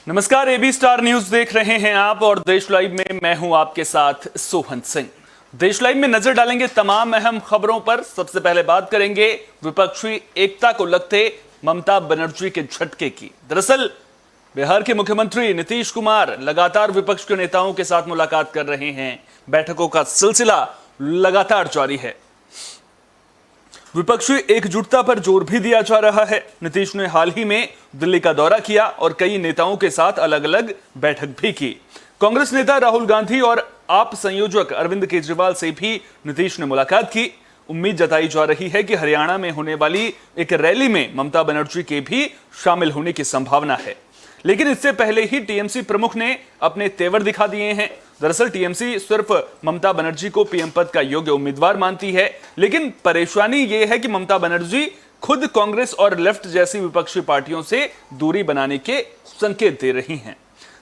नमस्कार, AB star news देख रहे हैं आप और देश लाइव में मैं हूं आपके साथ सोहन सिंह। देश लाइव में नजर डालेंगे तमाम अहम खबरों पर। सबसे पहले बात करेंगे विपक्षी एकता को लगते ममता बनर्जी के झटके की। दरअसल बिहार के मुख्यमंत्री नीतीश कुमार लगातार विपक्ष के नेताओं के साथ मुलाकात कर रहे हैं। बैठकों का सिलसिला लगातार जारी है। विपक्षी एकजुटता पर जोर भी दिया जा रहा है। नीतीश ने हाल ही में दिल्ली का दौरा किया और कई नेताओं के साथ अलग अलग बैठक भी की। कांग्रेस नेता राहुल गांधी और आप संयोजक अरविंद केजरीवाल से भी नीतीश ने मुलाकात की। उम्मीद जताई जा रही है कि हरियाणा में होने वाली एक रैली में ममता बनर्जी के भी शामिल होने की संभावना है, लेकिन इससे पहले ही टीएमसी प्रमुख ने अपने तेवर दिखा दिए हैं। दरअसल टीएमसी सिर्फ ममता बनर्जी को पीएम पद का योग्य उम्मीदवार मानती है, लेकिन परेशानी यह है कि ममता बनर्जी खुद कांग्रेस और लेफ्ट जैसी विपक्षी पार्टियों से दूरी बनाने के संकेत दे रही हैं।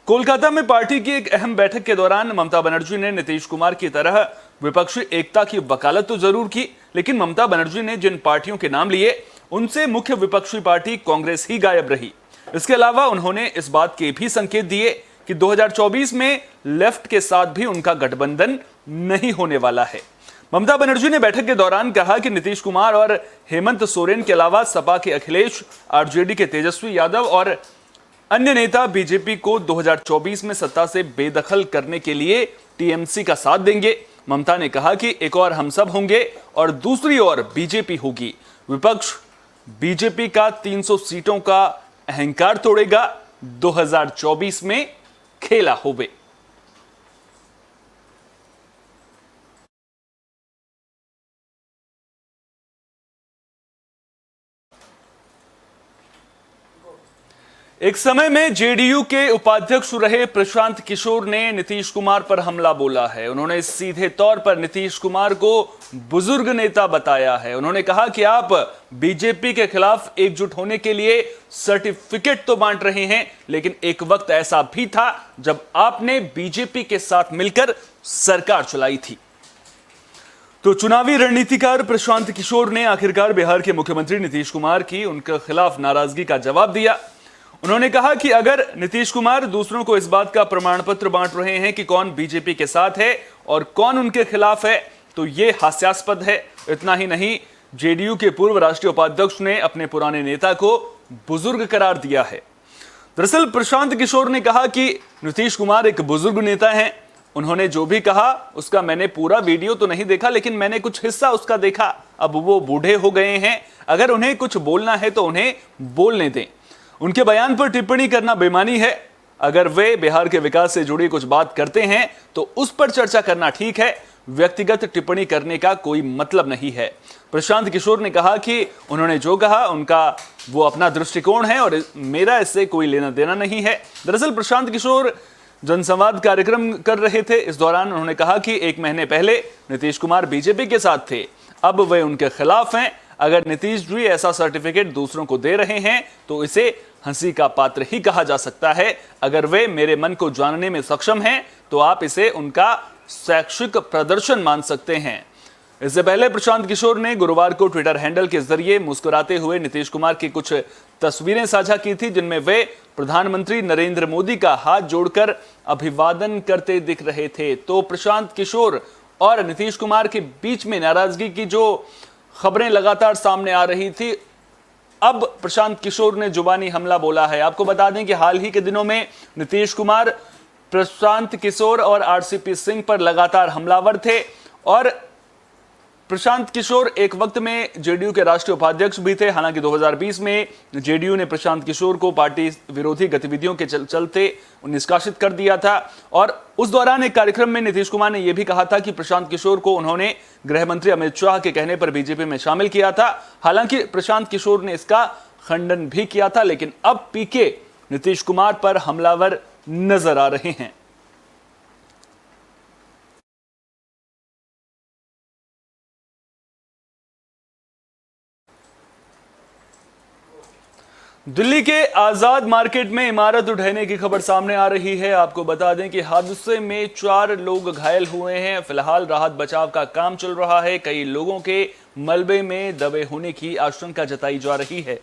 कोलकाता में पार्टी की एक अहम बैठक के दौरान ममता बनर्जी ने नीतीश कुमार की तरह विपक्षी एकता की वकालत तो जरूर की, लेकिन ममता बनर्जी ने जिन पार्टियों के नाम लिए उनसे मुख्य विपक्षी पार्टी कांग्रेस ही गायब रही। इसके अलावा उन्होंने इस बात के भी संकेत दिए कि 2024 में लेफ्ट के साथ भी उनका गठबंधन नहीं होने वाला है। ममता बनर्जी ने बैठक के दौरान कहा कि नीतीश कुमार और हेमंत सोरेन के अलावा सपा के अखिलेश, आरजेडी के तेजस्वी यादव और अन्य नेता बीजेपी को 2024 में सत्ता से बेदखल करने के लिए टीएमसी का साथ देंगे। ममता ने कहा कि एक और हम सब होंगे और दूसरी ओर बीजेपी होगी। विपक्ष बीजेपी का 300 सीटों का अहंकार तोड़ेगा, 2024 में खेला होवे। एक समय में जेडीयू के उपाध्यक्ष रहे प्रशांत किशोर ने नीतीश कुमार पर हमला बोला है। उन्होंने सीधे तौर पर नीतीश कुमार को बुजुर्ग नेता बताया है। उन्होंने कहा कि आप बीजेपी के खिलाफ एकजुट होने के लिए सर्टिफिकेट तो बांट रहे हैं, लेकिन एक वक्त ऐसा भी था जब आपने बीजेपी के साथ मिलकर सरकार चलाई थी। तो चुनावी रणनीतिकार प्रशांत किशोर ने आखिरकार बिहार के मुख्यमंत्री नीतीश कुमार की उनके खिलाफ नाराजगी का जवाब दिया। उन्होंने कहा कि अगर नीतीश कुमार दूसरों को इस बात का प्रमाण पत्र बांट रहे हैं कि कौन बीजेपी के साथ है और कौन उनके खिलाफ है, तो यह हास्यास्पद है। इतना ही नहीं, जेडीयू के पूर्व राष्ट्रीय उपाध्यक्ष ने अपने पुराने नेता को बुजुर्ग करार दिया है। दरअसल प्रशांत किशोर ने कहा कि नीतीश कुमार एक बुजुर्ग नेता हैं। उन्होंने जो भी कहा उसका मैंने पूरा वीडियो तो नहीं देखा, लेकिन मैंने कुछ हिस्सा उसका देखा। अब वो बूढ़े हो गए हैं, अगर उन्हें कुछ बोलना है तो उन्हें बोलने दें। उनके बयान पर टिप्पणी करना बेईमानी है। अगर वे बिहार के विकास से जुड़ी कुछ बात करते हैं तो उस पर चर्चा करना ठीक है, व्यक्तिगत टिप्पणी करने का कोई मतलब नहीं है। प्रशांत किशोर ने कहा कि उन्होंने जो कहा उनका वो अपना दृष्टिकोण है और मेरा इससे कोई लेना देना नहीं है। दरअसल प्रशांत किशोर जनसंवाद कार्यक्रम कर रहे थे। इस दौरान उन्होंने कहा कि 1 महीने पहले नीतीश कुमार बीजेपी के साथ थे, अब वे उनके खिलाफ हैं। अगर नीतीश जी ऐसा सर्टिफिकेट दूसरों को दे रहे हैं तो इसे हंसी का पात्र ही कहा जा सकता है। अगर वे मेरे मन को जानने में सक्षम हैं तो आप इसे उनका शैक्षिक प्रदर्शन मान सकते हैं। इससे पहले प्रशांत किशोर ने गुरुवार को ट्विटर हैंडल के जरिए मुस्कुराते हुए नीतीश कुमार की कुछ तस्वीरें साझा की थी, जिनमें वे प्रधानमंत्री नरेंद्र मोदी का हाथ जोड़कर अभिवादन करते दिख रहे थे। तो प्रशांत किशोर और नीतीश कुमार के बीच में नाराजगी की जो खबरें लगातार सामने आ रही थी, अब प्रशांत किशोर ने जुबानी हमला बोला है। आपको बता दें कि हाल ही के दिनों में नीतीश कुमार, प्रशांत किशोर और आरसीपी सिंह पर लगातार हमलावर थे और प्रशांत किशोर एक वक्त में जेडीयू के राष्ट्रीय उपाध्यक्ष भी थे। हालांकि 2020 में जेडीयू ने प्रशांत किशोर को पार्टी विरोधी गतिविधियों के चलते निष्कासित कर दिया था और उस दौरान एक कार्यक्रम में नीतीश कुमार ने यह भी कहा था कि प्रशांत किशोर को उन्होंने गृह मंत्री अमित शाह के कहने पर बीजेपी में शामिल किया था। हालांकि प्रशांत किशोर ने इसका खंडन भी किया था, लेकिन अब पीके नीतीश कुमार पर हमलावर नजर आ रहे हैं। दिल्ली के आजाद मार्केट में इमारत ढहने की खबर सामने आ रही है। आपको बता दें कि हादसे में 4 लोग घायल हुए हैं। फिलहाल राहत बचाव का काम चल रहा है। कई लोगों के मलबे में दबे होने की आशंका जताई जा रही है।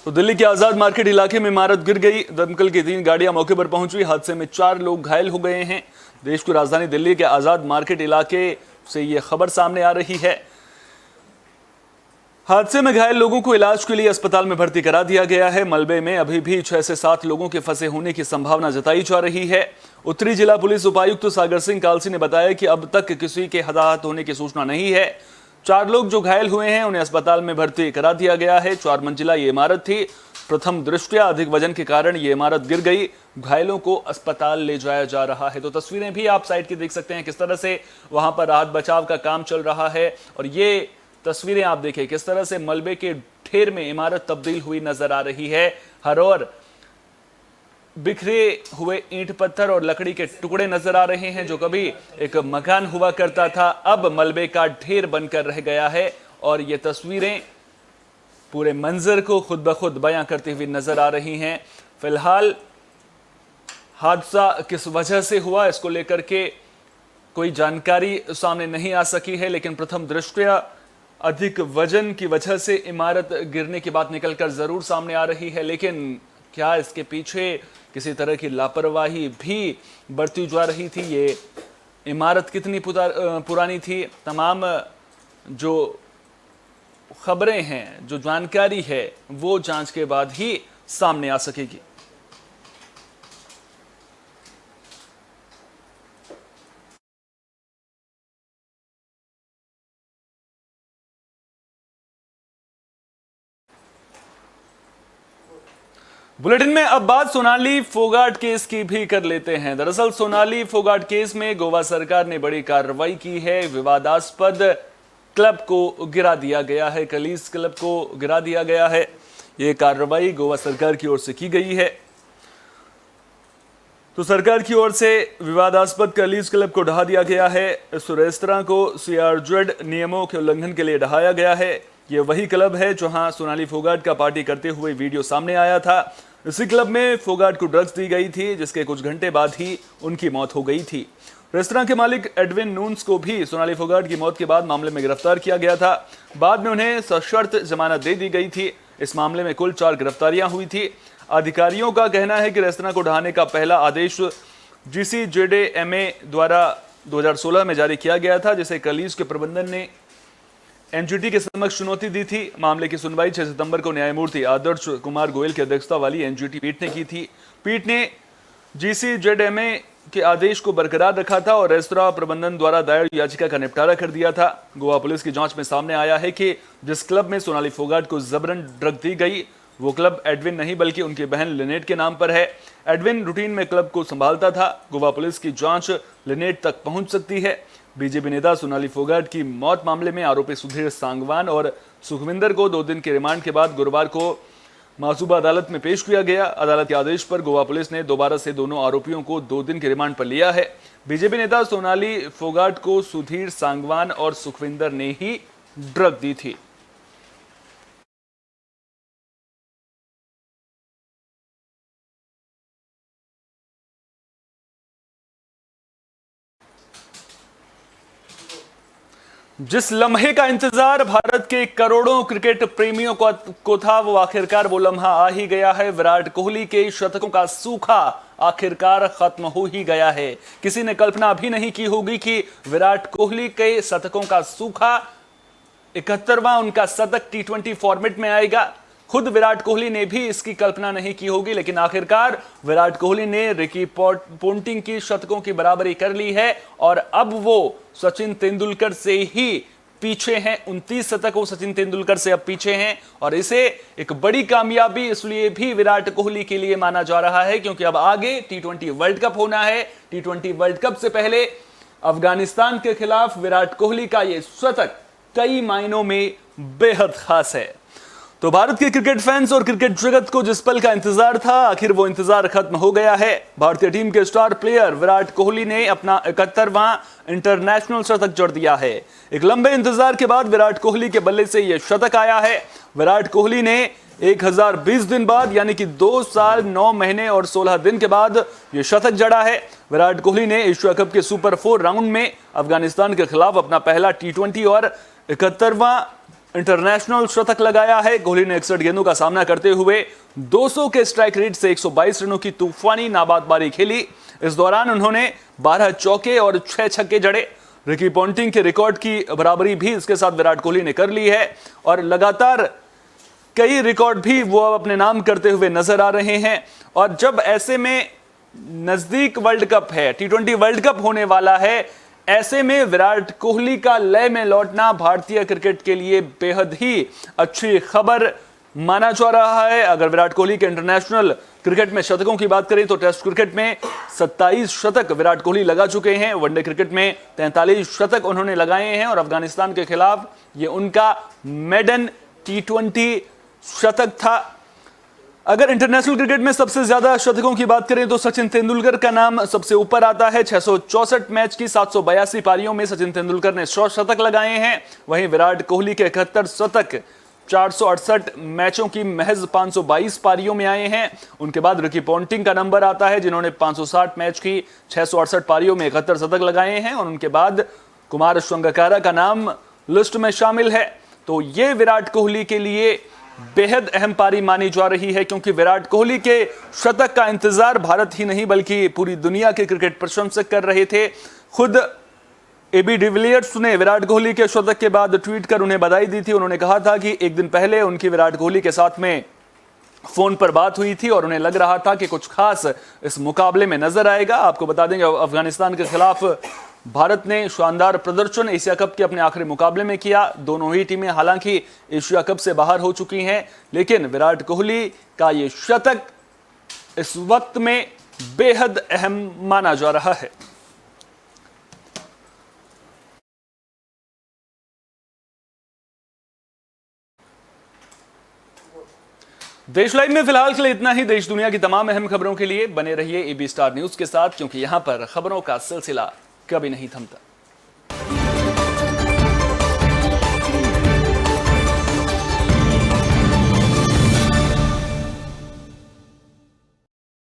तो दिल्ली के आजाद मार्केट इलाके में इमारत गिर गई। दमकल की 3 गाड़ियां मौके पर पहुंची। हादसे में 4 लोग घायल हो गए हैं। देश की राजधानी दिल्ली के आजाद मार्केट इलाके से यह खबर सामने आ रही है। हादसे में घायल लोगों को इलाज के लिए अस्पताल में भर्ती करा दिया गया है। मलबे में अभी भी 6 से 7 लोगों के फंसे होने की संभावना जताई जा रही है। उत्तरी जिला पुलिस उपायुक्त सागर सिंह कालसी ने बताया कि अब तक किसी के हताहत होने की सूचना नहीं है। 4 लोग जो घायल हुए हैं उन्हें अस्पताल में भर्ती करा दिया गया है। 4 मंजिला ये इमारत थी। प्रथम दृष्टया अधिक वजन के कारण ये इमारत गिर गई। घायलों को अस्पताल ले जाया जा रहा है। तो तस्वीरें भी आप साइड की देख सकते हैं किस तरह से वहां पर राहत बचाव का काम चल रहा है। और ये तस्वीरें आप देखें किस तरह से मलबे के ढेर में इमारत तब्दील हुई नजर आ रही है। हर ओर बिखरे हुए ईंट पत्थर और लकड़ी के टुकड़े नजर आ रहे हैं। जो कभी एक मकान हुआ करता था अब मलबे का ढेर बनकर रह गया है। और ये तस्वीरें पूरे मंजर को खुद ब खुद बयां करती हुई नजर आ रही हैं। फिलहाल हादसा किस वजह से हुआ इसको लेकर के कोई जानकारी सामने नहीं आ सकी है, लेकिन प्रथम दृष्टया अधिक वजन की वजह से इमारत गिरने की बात निकलकर जरूर सामने आ रही है। लेकिन क्या इसके पीछे किसी तरह की लापरवाही भी बरती जा रही थी? ये इमारत कितनी पुरानी थी? तमाम जो खबरें हैं, जो जानकारी है, वो जांच के बाद ही सामने आ सकेगी। बुलेटिन में अब बात सोनाली फोगाट केस की भी कर लेते हैं। दरअसल सोनाली फोगाट केस में गोवा सरकार ने बड़ी कार्रवाई की है। विवादास्पद क्लब को गिरा दिया गया है, कलीज क्लब को गिरा दिया गया है। यह कार्रवाई गोवा सरकार की ओर से की गई है। तो सरकार की ओर से विवादास्पद कलीज क्लब को ढहा दिया गया है। इस रेस्तरां को CRZ नियमों के उल्लंघन के लिए ढहाया गया है। यह वही क्लब है जहां सोनाली फोगाट का पार्टी करते हुए वीडियो सामने आया था। इसी क्लब में फोगाट को ड्रग्स दी गई थी, जिसके कुछ घंटे बाद ही उनकी मौत हो गई थी। रेस्तरां के मालिक एडविन नून्स को भी सोनाली फोगाट की मौत के बाद मामले में गिरफ्तार किया गया था। बाद में उन्हें सशर्त जमानत दे दी गई थी। इस मामले में कुल 4 गिरफ्तारियां हुई थी। अधिकारियों का कहना है कि रेस्तरां को ढहाने का पहला आदेश GCJDMA द्वारा 2016 में जारी किया गया था, जिसे कलीज के प्रबंधन ने NGT के समक्ष चुनौती दी थी। मामले की सुनवाई 6 सितंबर को न्यायमूर्ति आदर्श कुमार गोयल की अध्यक्षता वाली NGT पीठ ने की थी। पीठ ने GCJDMA के आदेश को बरकरार रखा था और रेस्तरां प्रबंधन द्वारा दायर याचिका का निपटारा कर दिया था। गोवा पुलिस की जांच में सामने आया है कि जिस क्लब में सोनाली फोगाट को जबरन ड्रग दी गई वो क्लब एडविन नहीं बल्कि उनकी बहन लिनेट के नाम पर है। एडविन रूटीन में क्लब को संभालता था। गोवा पुलिस की जांच लिनेट तक पहुंच सकती है। बीजेपी नेता सोनाली फोगाट की मौत मामले में आरोपी सुधीर सांगवान और सुखविंदर को 2 दिन के रिमांड के बाद गुरुवार को मासूबा अदालत में पेश किया गया। अदालत के आदेश पर गोवा पुलिस ने दोबारा से दोनों आरोपियों को 2 दिन के रिमांड पर लिया है। बीजेपी नेता सोनाली फोगाट को सुधीर सांगवान और सुखविंदर ने ही ड्रग दी थी। जिस लम्हे का इंतजार भारत के करोड़ों क्रिकेट प्रेमियों को था वो आखिरकार वो लम्हा आ ही गया है। विराट कोहली के शतकों का सूखा आखिरकार खत्म हो ही गया है। किसी ने कल्पना भी नहीं की होगी कि विराट कोहली के शतकों का सूखा 71वां उनका शतक T20 फॉर्मेट में आएगा। खुद विराट कोहली ने भी इसकी कल्पना नहीं की होगी, लेकिन आखिरकार विराट कोहली ने रिकी पोंटिंग की शतकों की बराबरी कर ली है और अब वो सचिन तेंदुलकर से ही पीछे हैं। 29 शतकों सचिन तेंदुलकर से अब पीछे हैं और इसे एक बड़ी कामयाबी इसलिए भी विराट कोहली के लिए माना जा रहा है क्योंकि अब आगे T20 वर्ल्ड कप होना है। T20 वर्ल्ड कप से पहले अफगानिस्तान के खिलाफ विराट कोहली का यह शतक कई मायनों में बेहद खास है। तो भारत के क्रिकेट फैंस और क्रिकेट जगत को जिस पल का इंतजार था आखिर वो इंतजार खत्म हो गया है। भारतीय टीम के स्टार प्लेयर विराट कोहली ने अपना 71वां इंटरनेशनल शतक जोड़ दिया है। एक लंबे इंतजार के बाद विराट कोहली के बल्ले से यह शतक आया है। विराट कोहली ने 1020 दिन बाद यानी कि 2 साल 9 महीने और 16 दिन के बाद यह शतक जड़ा है। विराट कोहली ने एशिया कप के सुपर 4 राउंड में अफगानिस्तान के खिलाफ अपना पहला T20 और 71वां इंटरनेशनल शतक लगाया है। कोहली ने 61 गेंदों का सामना करते हुए 200 के स्ट्राइक रेट से 122 रनों की तूफानी नाबाद पारी खेली। इस दौरान उन्होंने 12 चौके और 6 छक्के जड़े। रिकी पॉन्टिंग के रिकॉर्ड की बराबरी भी इसके साथ विराट कोहली ने कर ली है और लगातार कई रिकॉर्ड भी वो अब अपने नाम करते हुए नजर आ रहे हैं। और जब ऐसे में नजदीक वर्ल्ड कप है, T20 वर्ल्ड कप होने वाला है, ऐसे में विराट कोहली का लय में लौटना भारतीय क्रिकेट के लिए बेहद ही अच्छी खबर माना जा रहा है। अगर विराट कोहली के इंटरनेशनल क्रिकेट में शतकों की बात करें तो टेस्ट क्रिकेट में 27 शतक विराट कोहली लगा चुके हैं। वनडे क्रिकेट में 43 शतक उन्होंने लगाए हैं और अफगानिस्तान के खिलाफ ये उनका मेडन T20 शतक था। अगर इंटरनेशनल क्रिकेट में सबसे ज्यादा शतकों की बात करें तो सचिन तेंदुलकर का नाम सबसे ऊपर आता है। 664 मैच की 782 पारियों में सचिन तेंदुलकर ने 100 शतक लगाए हैं। वहीं विराट कोहली के 71 शतक 468 मैचों की महज 522 पारियों में आए हैं। उनके बाद रिकी पॉन्टिंग का नंबर आता है जिन्होंने 560 मैच की 668 पारियों में 71 शतक लगाए हैं और उनके बाद कुमार संगकारा का नाम लिस्ट में शामिल है। तो ये विराट कोहली के लिए बेहद अहम पारी मानी जा रही है क्योंकि विराट कोहली के शतक का इंतजार भारत ही नहीं बल्कि पूरी दुनिया के क्रिकेट प्रशंसक कर रहे थे। खुद एबी डिविलियर्स ने विराट कोहली के शतक के बाद ट्वीट कर उन्हें बधाई दी थी। उन्होंने कहा था कि एक दिन पहले उनकी विराट कोहली के साथ में फोन पर बात हुई थी और उन्हें लग रहा था कि कुछ खास इस मुकाबले में नजर आएगा। आपको बता देंगे अफगानिस्तान के खिलाफ भारत ने शानदार प्रदर्शन एशिया कप के अपने आखिरी मुकाबले में किया। दोनों ही टीमें हालांकि एशिया कप से बाहर हो चुकी हैं, लेकिन विराट कोहली का ये शतक इस वक्त में बेहद अहम माना जा रहा है। देश लाइव में फिलहाल के लिए इतना ही। देश दुनिया की तमाम अहम खबरों के लिए बने रहिए AB स्टार न्यूज के साथ, क्योंकि यहां पर खबरों का सिलसिला कभी नहीं थमता।